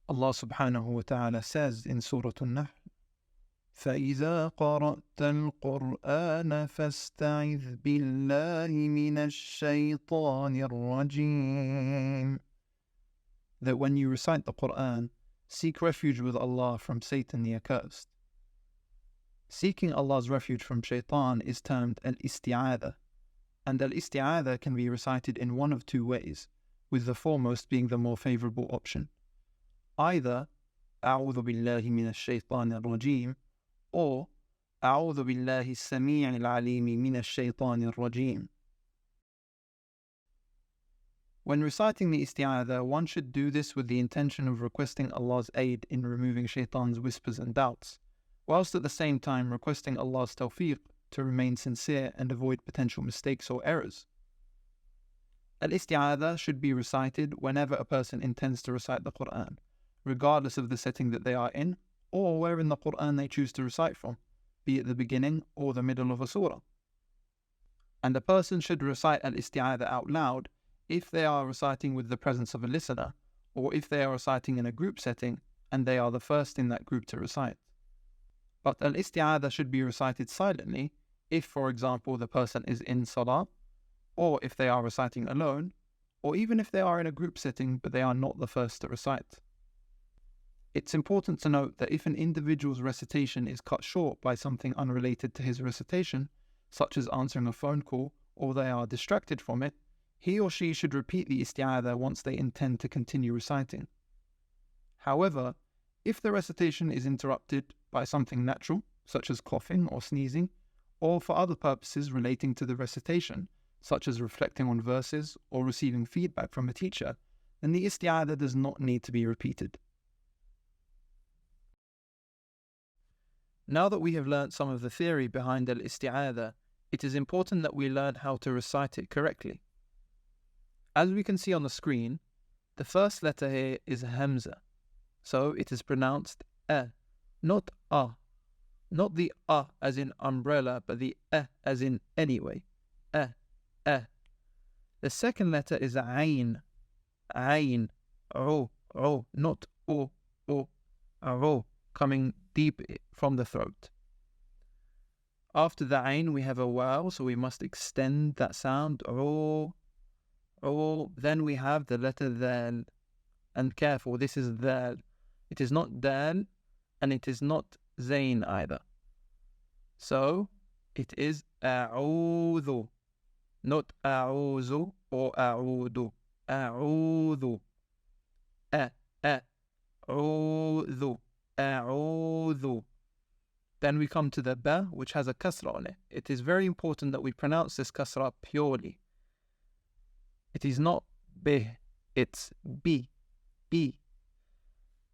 Allah subhanahu wa ta'ala says in Surah An-Nahl, فَإِذَا قَرَأْتَ الْقُرْآنَ فَاسْتَعِذْ بِاللَّهِ مِنَ الشَّيْطَانِ الرَّجِيمِ. That when you recite the Qur'an, seek refuge with Allah from Satan the accursed. Seeking Allah's refuge from shaitan is termed Al-isti'adha, and Al-isti'adha can be recited in one of two ways, with the foremost being the more favorable option. Either أعوذ بالله من الشيطان الرجيم or أعوذ بالله السميع العليم من الشيطان الرجيم. When reciting the isti'adha, one should do this with the intention of requesting Allah's aid in removing shaitan's whispers and doubts, whilst at the same time requesting Allah's tawfiq to remain sincere and avoid potential mistakes or errors. Al-isti'adha should be recited whenever a person intends to recite the Qur'an, regardless of the setting that they are in, or where in the Qur'an they choose to recite from, be it the beginning or the middle of a surah. And a person should recite al-isti'adha out loud if they are reciting with the presence of a listener, or if they are reciting in a group setting and they are the first in that group to recite. But al-isti'adha should be recited silently if, for example, the person is in salah, or if they are reciting alone, or even if they are in a group setting but they are not the first to recite. It's important to note that if an individual's recitation is cut short by something unrelated to his recitation, such as answering a phone call, or they are distracted from it, he or she should repeat the isti'adha once they intend to continue reciting. However, if the recitation is interrupted by something natural, such as coughing or sneezing, or for other purposes relating to the recitation, such as reflecting on verses or receiving feedback from a teacher, then the isti'adha does not need to be repeated. Now that we have learnt some of the theory behind al-isti'adha, it is important that we learn how to recite it correctly. As we can see on the screen, the first letter here is Hamza, so it is pronounced a, not a. Not the as in umbrella, but the as in anyway. A. The second letter is Ayn, o, not o, coming deep from the throat. After the Ayn we have a Waw, so we must extend that sound, o. Then we have the letter Dal, and careful, this is Dal. It is not Dal, and it is not Zayn either. So, it is A'udhu, not A'udhu or A'udhu. A'udhu. A'udhu. Then we come to the Ba, which has a kasra on it. It is very important that we pronounce this kasra purely. It is not B, it's B.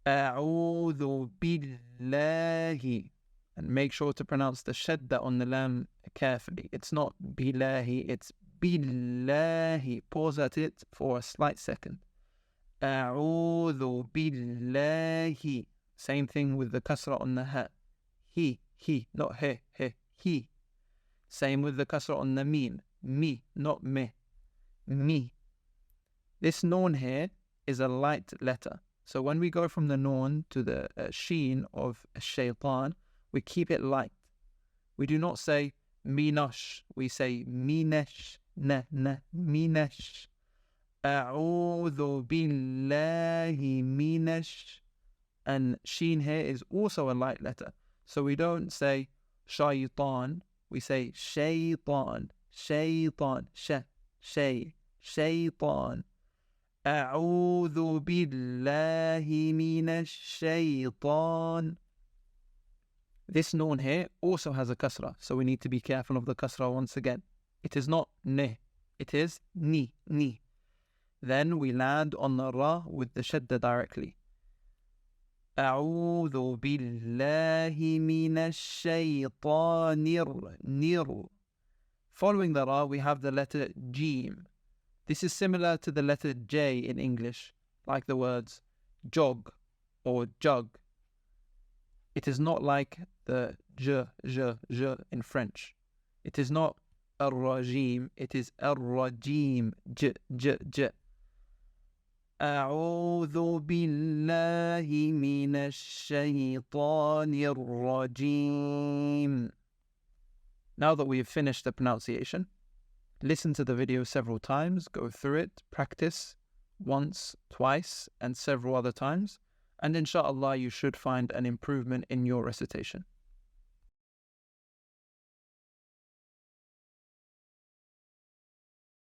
A'udhu billahi. And make sure to pronounce the shadda on the lam carefully. It's not billahi, it's billahi. Pause at it for a slight second. A'udhu billahi. Same thing with the kasra on the ha. He, not he. Same with the kasra on the meen. Me, not me. Me. This noon here is a light letter. So when we go from the noon to the sheen of shaitan, we keep it light. We do not say minash. We say minash. Minash. A'udhu billahi minash. And sheen here is also a light letter. So we don't say shaitan. We say shaitan. Shaitan. Shaitan. A'udhu billahi minash shaitan. This noon here also has a kasra, so we need to be careful of the kasra once again. It is not ne, it is ni. Then we land on the ra with the shadda directly. A'udhu billahi minash shaitanir. Following the ra, we have the letter Jim. This is similar to the letter J in English, like the words jog or jug. It is not like the je in French. It is not ar-rajim, it is ar-rajim, j. أعوذ بالله من الشيطان الرجيم. Now that we have finished the pronunciation, listen to the video several times, go through it, practice once, twice, and several other times, and inshallah you should find an improvement in your recitation.